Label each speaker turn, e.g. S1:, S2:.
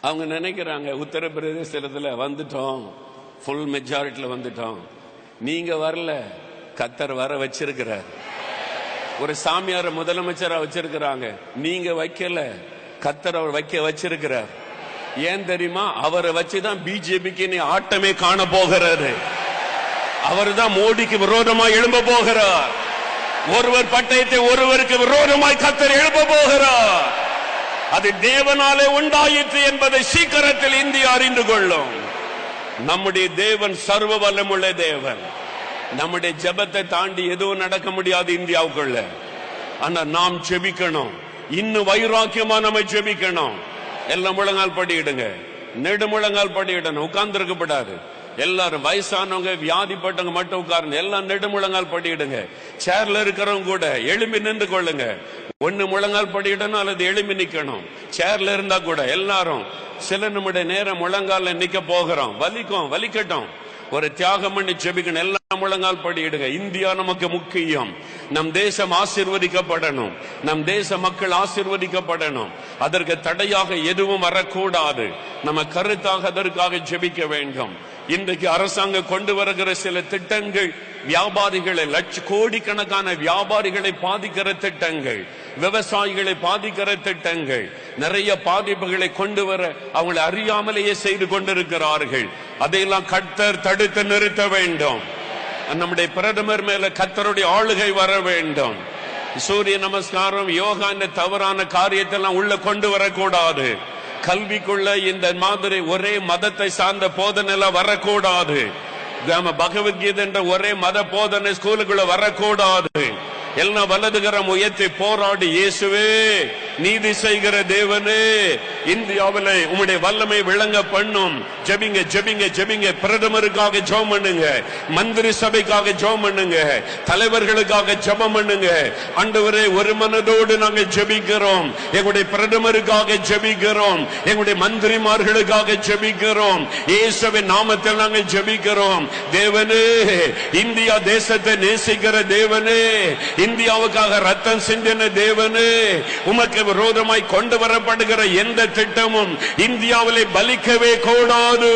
S1: அவங்க நினைக்கிறாங்க உத்தரப்பிரதேசத்துல வந்துட்டோம், ஃபுல் மெஜாரிட்டியில வந்துட்டோம். நீங்க வரல, கத்தர் வர வச்சிருக்கிறார். ஒரு சாமியார முதலமைச்சரா வச்சிருக்கிறாங்க, நீங்க வைக்கல, கத்தர் அவர் வைக்க வச்சிருக்கிறார். ஏன் தெரியுமா? அவரை வச்சுதான் பிஜேபிக்கு நீ ஆட்டமே காண போகிறாரு. அவர் தான் மோடிக்கு விரோதமா எழும்ப போகிறார். ஒருவர் பட்டயத்தை ஒருவருக்கு விரோதமாய் கத்தர் எழும்ப போகிறார். அது தேவனாலே உண்டாயிற்று என்பதை சீக்கிரத்தில் இந்தியா அறிந்து கொள்ளும். நம்முடைய தேவன் சர்வ வல்லமுள்ள தேவன். நம்முடைய ஜெபத்தை தாண்டி எதுவும் நடக்க முடியாது இந்தியாவுக்குள்ள. ஆனா நாம் ஜெபிக்கணும், இன்னும் வைராக்கியமா நம்ம ஜெபிக்கணும். எல்லாம் முழங்கால் படியிடுங்க, நெடுமுழங்கால் படியிடணும், உட்கார்ந்து இருக்கப்படாது. எல்லாரும் வயசானவங்க வியாதிப்பட்டவங்க மட்டும் உட்கார்ந்து எல்லாம் நெடுமுழங்கால் படியிடுங்க. சேர்ல இருக்கிறவங்க கூட எழும்பி நின்று கொள்ளுங்க. ஒன்னு முழங்கால் படியிடணும் அல்லது எழும்பி நிக்கணும். சேர்ல இருந்தா கூட எல்லாரும் சில நிமிட நேரம் முழங்கால நிக்க போகிறோம். வலிக்கும், வலிக்கட்டும். ஒரு தியாகம் பண்ணி ஜெபிக்கணும். எல்லாம் முழங்கால் படியிடுங்க. இந்தியா நமக்கு முக்கியம். நம் தேசம் ஆசீர்வதிக்கப்படணும், நம் தேச மக்கள் ஆசீர்வதிக்கப்படணும். அதற்கு தடையாக எதுவும் வரக்கூடாது. நம்ம கருத்தாக அதற்காக ஜெபிக்க வேண்டும். இன்றைக்கு அரசாங்கம் கொண்டு வருகிற சில திட்டங்கள் வியாபாரிகளை, கோடிக்கணக்கான வியாபாரிகளை பாதிக்கிற திட்டங்கள், விவசாயிகளை பாதிக்கிற திட்டங்கள், நிறைய பாதிப்புகளை கொண்டு வர அவங்களை அறியாமலேயே செய்து கொண்டிருக்கிறார்கள். அதையெல்லாம் கர்த்தர் தடுத்து நிறுத்த வேண்டும். நம்முடைய பிரதமர் மேல கர்த்தருடைய ஆளுகை வர வேண்டும். சூரிய நமஸ்காரம், யோகா, இந்த தவறான காரியத்தெல்லாம் உள்ள கொண்டு வரக்கூடாது. கல்விக்குள்ள இந்த மாதிரி ஒரே மதத்தை சார்ந்த போதனை எல்லாம் வரக்கூடாது. பகவத்கீதை என்ற ஒரே மத போதனை ஸ்கூலுக்குள்ள வரக்கூடாது. எல்லாம் வலதுகரம் உயர்த்தி போராடி, இயேசுவே நீதி செய்கிற தேவனே, இந்தியாவில் உம்முடைய வல்லமை விளங்க பண்ணும். ஜெபிங்க, ஜெபிங்க, ஜெபிங்க. பிரதமருக்காக ஜெபம் பண்ணுங்க, மந்திரி சபைக்காக ஜெபம் பண்ணுங்க, தலைவர்களுக்காக ஜெபம் பண்ணுங்க. ஆண்டவரே, ஒரு மனதோடு நாங்கள் ஜெபிக்கிறோம். எங்களுடைய பிரதமருக்காக ஜெபிக்கிறோம், எங்களுடைய மந்திரிமார்களுக்காக ஜெபிக்கிறோம். இயேசுவின் நாமத்தில் நாங்கள் ஜெபிக்கிறோம். தேவனே, இந்தியா தேசத்தை நேசிக்கிற தேவனே, இந்தியாவுக்காக ரத்தம் சிந்தின தேவனே, உமக்கு விரோதமாய் கொண்டு வரப்படுகிற எந்த திட்டமும் இந்தியாவிலே பலிக்கவே கூடாது.